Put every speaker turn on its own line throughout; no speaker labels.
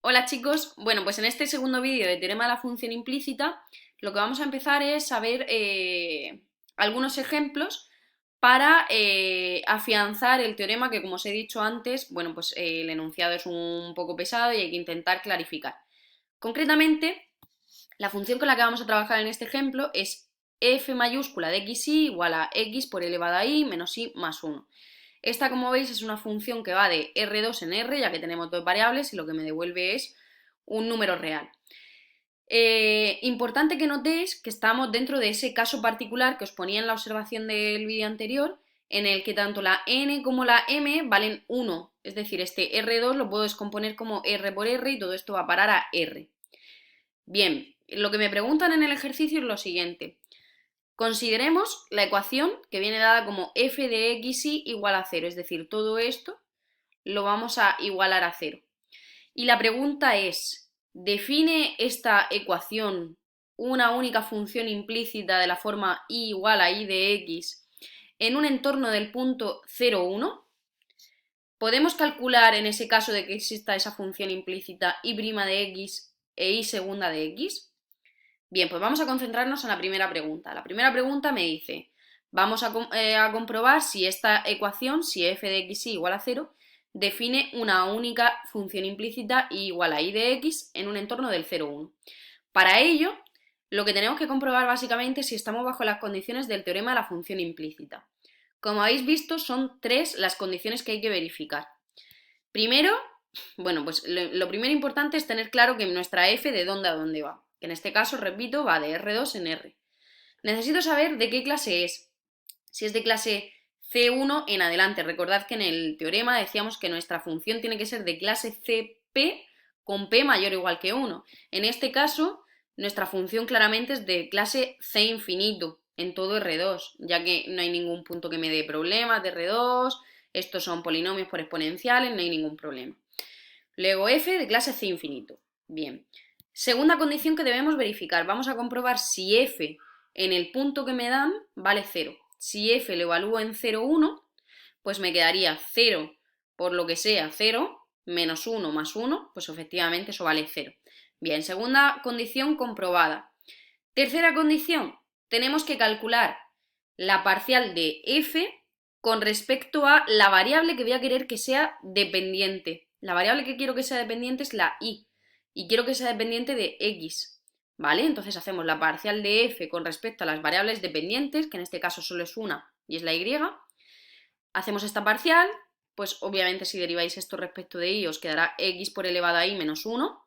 Hola chicos, bueno pues en este segundo vídeo de teorema de la función implícita lo que vamos a empezar es a ver algunos ejemplos para afianzar el teorema que, como os he dicho antes, bueno pues el enunciado es un poco pesado y hay que intentar clarificar. Concretamente, la función con la que vamos a trabajar en este ejemplo es f mayúscula de xy igual a x por elevado a y menos y más 1. Esta, como veis, es una función que va de R2 en R, ya que tenemos dos variables y lo que me devuelve es un número real. Importante que notéis que estamos dentro de ese caso particular que os ponía en la observación del vídeo anterior, en el que tanto la n como la m valen 1, es decir, este R2 lo puedo descomponer como R por R y todo esto va a parar a R. Bien, lo que me preguntan en el ejercicio es lo siguiente. Consideremos la ecuación que viene dada como f de xy igual a 0, es decir, todo esto lo vamos a igualar a 0. Y la pregunta es, ¿define esta ecuación una única función implícita de la forma y igual a y de x en un entorno del punto 0, 1? ¿Podemos calcular en ese caso de que exista esa función implícita y' de x e y segunda de x? Bien, pues vamos a concentrarnos en la primera pregunta. La primera pregunta me dice, vamos a comprobar si esta ecuación, si f de x igual a 0, define una única función implícita y igual a y de x en un entorno del 0, 1. Para ello, lo que tenemos que comprobar básicamente es si estamos bajo las condiciones del teorema de la función implícita. Como habéis visto, son tres las condiciones que hay que verificar. Primero, bueno, pues lo primero importante es tener claro que nuestra f de dónde a dónde va. Que en este caso, repito, va de R2 en R. Necesito saber de qué clase es. Si es de clase C1 en adelante. Recordad que en el teorema decíamos que nuestra función tiene que ser de clase CP con P mayor o igual que 1. En este caso, nuestra función claramente es de clase C infinito en todo R2, ya que no hay ningún punto que me dé problemas de R2, estos son polinomios por exponenciales, no hay ningún problema. Luego f de clase C infinito. Bien. Segunda condición que debemos verificar. Vamos a comprobar si f en el punto que me dan vale 0. Si f lo evalúo en 0, 1, pues me quedaría 0 por lo que sea 0, menos 1 más 1, pues efectivamente eso vale 0. Bien, segunda condición comprobada. Tercera condición, tenemos que calcular la parcial de f con respecto a la variable que voy a querer que sea dependiente. La variable que quiero que sea dependiente es la y quiero que sea dependiente de x, ¿vale? Entonces hacemos la parcial de f con respecto a las variables dependientes, que en este caso solo es una y es la y. Hacemos esta parcial, pues obviamente si deriváis esto respecto de y os quedará x por elevado a y menos 1.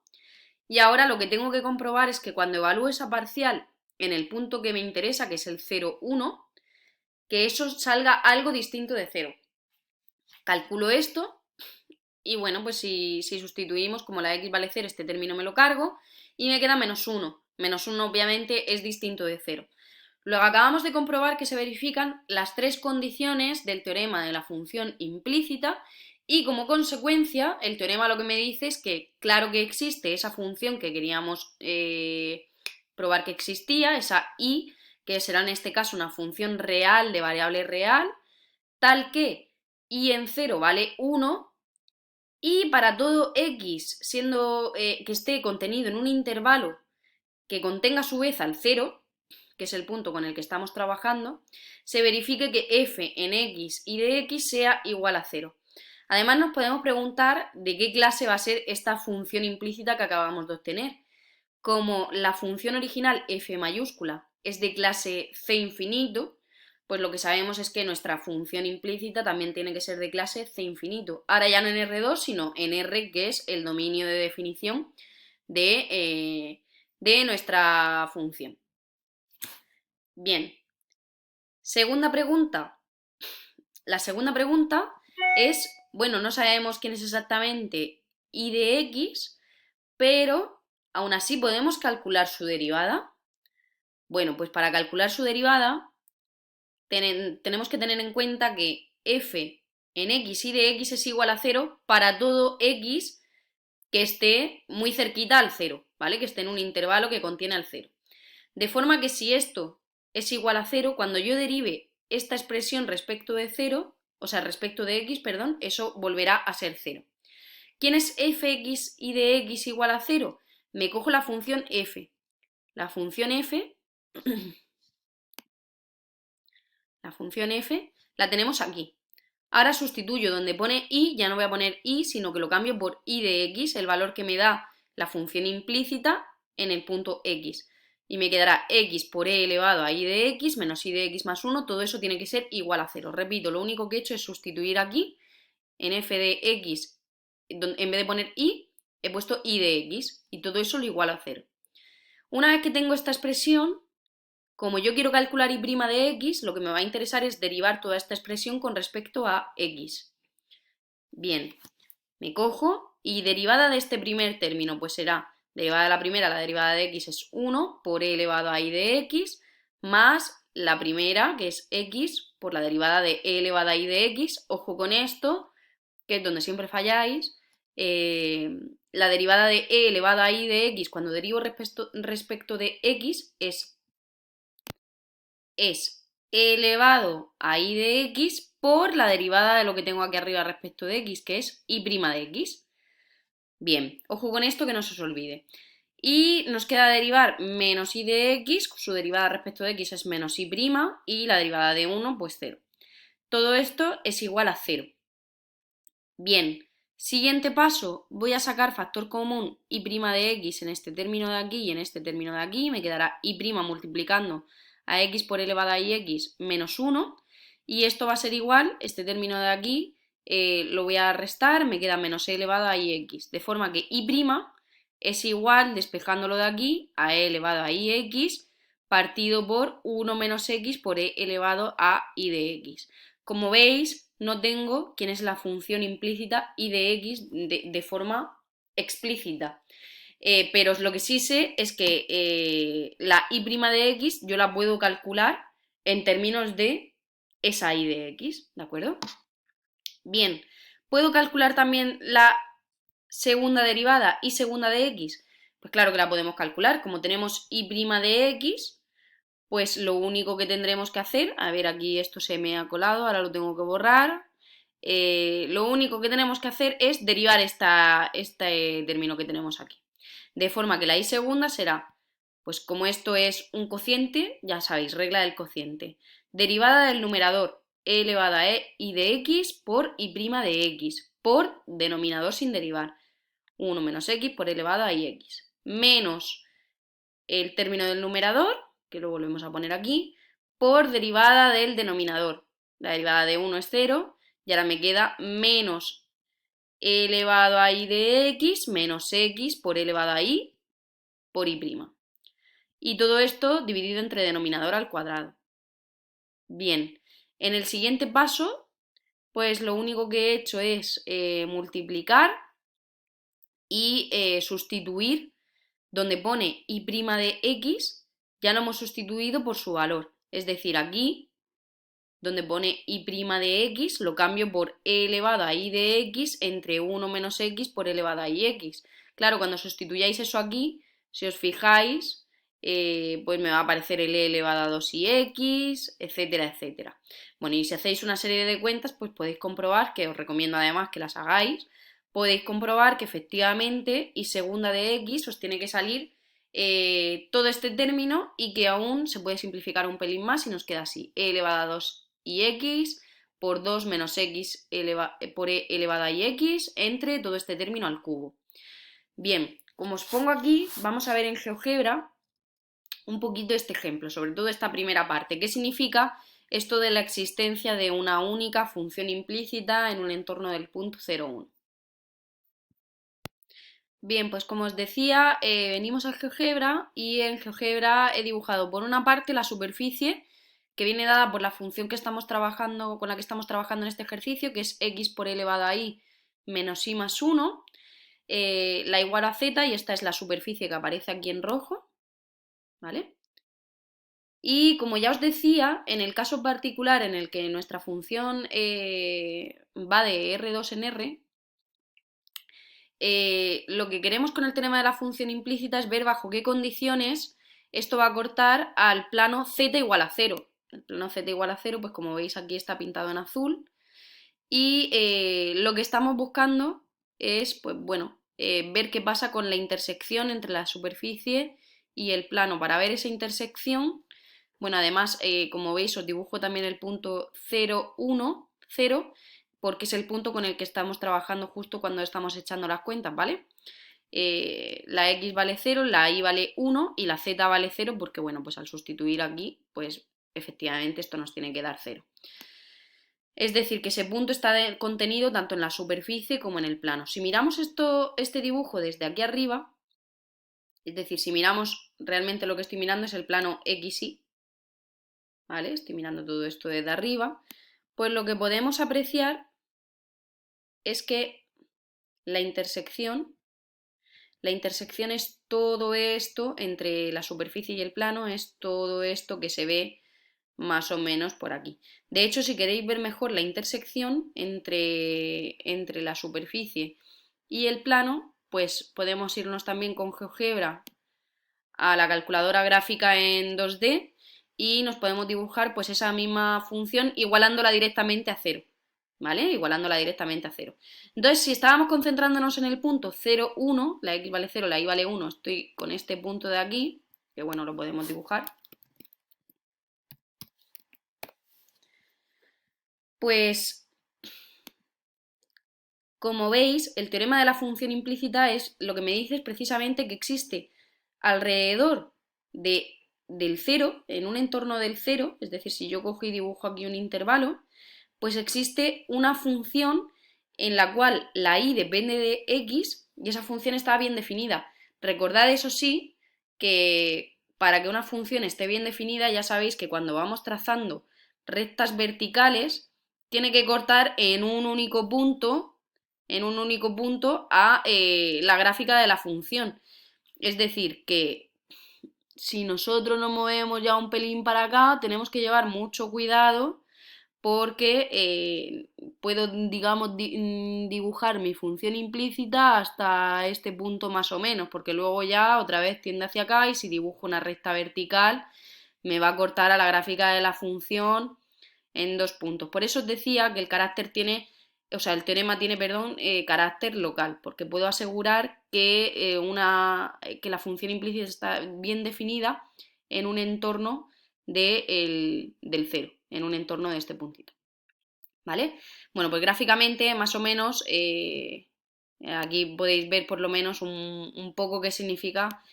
Y ahora lo que tengo que comprobar es que cuando evalúe esa parcial en el punto que me interesa, que es el 0, 1, que eso salga algo distinto de 0. Calculo esto y bueno, pues si sustituimos, como la x vale 0, este término me lo cargo y me queda menos 1. Menos 1 obviamente es distinto de 0. Luego acabamos de comprobar que se verifican las tres condiciones del teorema de la función implícita y como consecuencia el teorema lo que me dice es que claro que existe esa función que queríamos probar que existía, esa y, que será en este caso una función real de variable real, tal que y en 0 vale 1 y para todo x siendo que esté contenido en un intervalo que contenga a su vez al 0, que es el punto con el que estamos trabajando, se verifique que f en x y de x sea igual a 0. Además nos podemos preguntar de qué clase va a ser esta función implícita que acabamos de obtener. Como la función original f mayúscula es de clase c infinito, pues lo que sabemos es que nuestra función implícita también tiene que ser de clase c infinito. Ahora ya no en R2, sino en R, que es el dominio de definición de nuestra función. Bien, segunda pregunta. La segunda pregunta es, bueno, no sabemos quién es exactamente y de x, pero aún así podemos calcular su derivada. Bueno, pues para calcular su derivada tenemos que tener en cuenta que f en x y de x es igual a 0 para todo x que esté muy cerquita al 0, ¿vale? Que esté en un intervalo que contiene al 0. De forma que si esto es igual a 0, cuando yo derive esta expresión respecto de 0, o sea, respecto de x, perdón, eso volverá a ser 0. ¿Quién es fx y de x igual a 0? Me cojo la función f. La función f, la función f la tenemos aquí. Ahora sustituyo donde pone y, ya no voy a poner y, sino que lo cambio por y de x, el valor que me da la función implícita en el punto x. Y me quedará x por e elevado a y de x menos y de x más 1, todo eso tiene que ser igual a 0. Repito, lo único que he hecho es sustituir aquí, en f de x, en vez de poner y, he puesto y de x, y todo eso lo igualo a 0. Una vez que tengo esta expresión, como yo quiero calcular y' de x, lo que me va a interesar es derivar toda esta expresión con respecto a x. Bien, me cojo y derivada de este primer término, pues será derivada de la primera, la derivada de x es 1 por e elevado a y de x, más la primera, que es x, por la derivada de e elevado a y de x. Ojo con esto, que es donde siempre falláis. La derivada de e elevado a y de x, cuando derivo respecto de x, es e elevado a y de x por la derivada de lo que tengo aquí arriba respecto de x, que es y' de x. Bien, ojo con esto que no se os olvide. Y nos queda derivar menos y de x, su derivada respecto de x es menos y', y la derivada de 1, pues 0. Todo esto es igual a 0. Bien, siguiente paso, voy a sacar factor común y' de x en este término de aquí y en este término de aquí, me quedará y' multiplicando a x por elevado a x menos 1, y esto va a ser igual, este término de aquí lo voy a restar, me queda menos e elevado a x, de forma que y' es igual, despejándolo de aquí, a e elevado a x partido por 1 menos x por e elevado a y de x. Como veis, no tengo quién es la función implícita y de x de forma explícita. Pero lo que sí sé es que la y' de x yo la puedo calcular en términos de esa y de x, ¿de acuerdo? Bien, ¿puedo calcular también la segunda derivada y segunda de x? Pues claro que la podemos calcular. Como tenemos y' de x, pues lo único que tendremos que hacer, a ver, aquí esto se me ha colado, ahora lo tengo que borrar. Lo único que tenemos que hacer es derivar este término que tenemos aquí. De forma que la y segunda será, pues como esto es un cociente, ya sabéis, regla del cociente. Derivada del numerador e elevado a y de x por y' de x, por denominador sin derivar. 1 menos x por elevado a x. Menos el término del numerador, que lo volvemos a poner aquí, por derivada del denominador. La derivada de 1 es 0, y ahora me queda menos e elevado a y de x menos x por elevado a y por y'. Y todo esto dividido entre denominador al cuadrado. Bien, en el siguiente paso, pues lo único que he hecho es multiplicar y sustituir donde pone y' de x, ya lo hemos sustituido por su valor. Es decir, aquí, donde pone y' de x, lo cambio por e elevado a y de x entre 1 menos x por elevado a y x. Claro, cuando sustituyáis eso aquí, si os fijáis, pues me va a aparecer el e elevado a 2y, etcétera, etcétera. Bueno, y si hacéis una serie de cuentas, pues podéis comprobar, que os recomiendo además que las hagáis, podéis comprobar que efectivamente y segunda de x os tiene que salir todo este término y que aún se puede simplificar un pelín más y nos queda así, e elevado a 2y por 2 menos x por e elevado a x entre todo este término al cubo. Bien, como os pongo aquí, vamos a ver en GeoGebra un poquito este ejemplo, sobre todo esta primera parte. ¿Qué significa esto de la existencia de una única función implícita en un entorno del punto 0,1? Bien, pues como os decía, venimos al GeoGebra y en GeoGebra he dibujado por una parte la superficie que viene dada por la función que estamos trabajando, con la que estamos trabajando en este ejercicio, que es x por elevado a y menos y más 1, la igual a z, y esta es la superficie que aparece aquí en rojo, ¿vale? Y como ya os decía, en el caso particular en el que nuestra función va de R2 en R, lo que queremos con el tema de la función implícita es ver bajo qué condiciones esto va a cortar al plano z igual a 0. El plano z igual a 0, pues como veis aquí está pintado en azul. Y lo que estamos buscando es, pues bueno, ver qué pasa con la intersección entre la superficie y el plano. Para ver esa intersección, bueno, además, como veis, os dibujo también el punto 0, 1, 0, porque es el punto con el que estamos trabajando justo cuando estamos echando las cuentas, ¿vale? La x vale 0, la y vale 1 y la z vale 0 porque, bueno, pues al sustituir aquí, pues efectivamente esto nos tiene que dar 0. Es decir, que ese punto está contenido tanto en la superficie como en el plano. Si miramos este dibujo desde aquí arriba, es decir, si miramos realmente lo que estoy mirando es el plano XY, ¿vale? Estoy mirando todo esto desde arriba, pues lo que podemos apreciar es que la intersección es todo esto entre la superficie y el plano, es todo esto que se ve más o menos por aquí. De hecho, si queréis ver mejor la intersección entre la superficie y el plano, pues podemos irnos también con GeoGebra a la calculadora gráfica en 2D y nos podemos dibujar pues esa misma función igualándola directamente a 0, ¿vale? Igualándola directamente a 0. Entonces, si estábamos concentrándonos en el punto 0, 1, la x vale 0, la y vale 1, estoy con este punto de aquí, que bueno, lo podemos dibujar, pues como veis, el teorema de la función implícita es lo que me dice es precisamente que existe alrededor del 0, en un entorno del 0, es decir, si yo cojo y dibujo aquí un intervalo, pues existe una función en la cual la y depende de x y esa función está bien definida. Recordad, eso sí, que para que una función esté bien definida ya sabéis que cuando vamos trazando rectas verticales tiene que cortar en un único punto a la gráfica de la función. Es decir, que si nosotros nos movemos ya un pelín para acá, tenemos que llevar mucho cuidado porque puedo, digamos, dibujar mi función implícita hasta este punto más o menos, porque luego ya otra vez tiende hacia acá y si dibujo una recta vertical me va a cortar a la gráfica de la función en 2 puntos. Por eso os decía que el carácter tiene, o sea, el teorema tiene, perdón, carácter local, porque puedo asegurar que la función implícita está bien definida en un entorno del 0, en un entorno de este puntito. ¿Vale? Bueno, pues gráficamente, más o menos, aquí podéis ver por lo menos un poco qué significa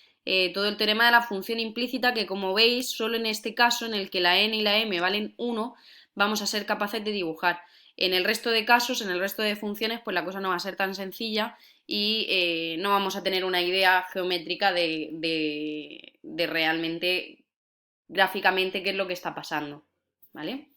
todo el teorema de la función implícita, que como veis, solo en este caso, en el que la n y la m valen 1, vamos a ser capaces de dibujar. En el resto de casos, en el resto de funciones, pues la cosa no va a ser tan sencilla y no vamos a tener una idea geométrica de realmente, gráficamente, qué es lo que está pasando, ¿vale?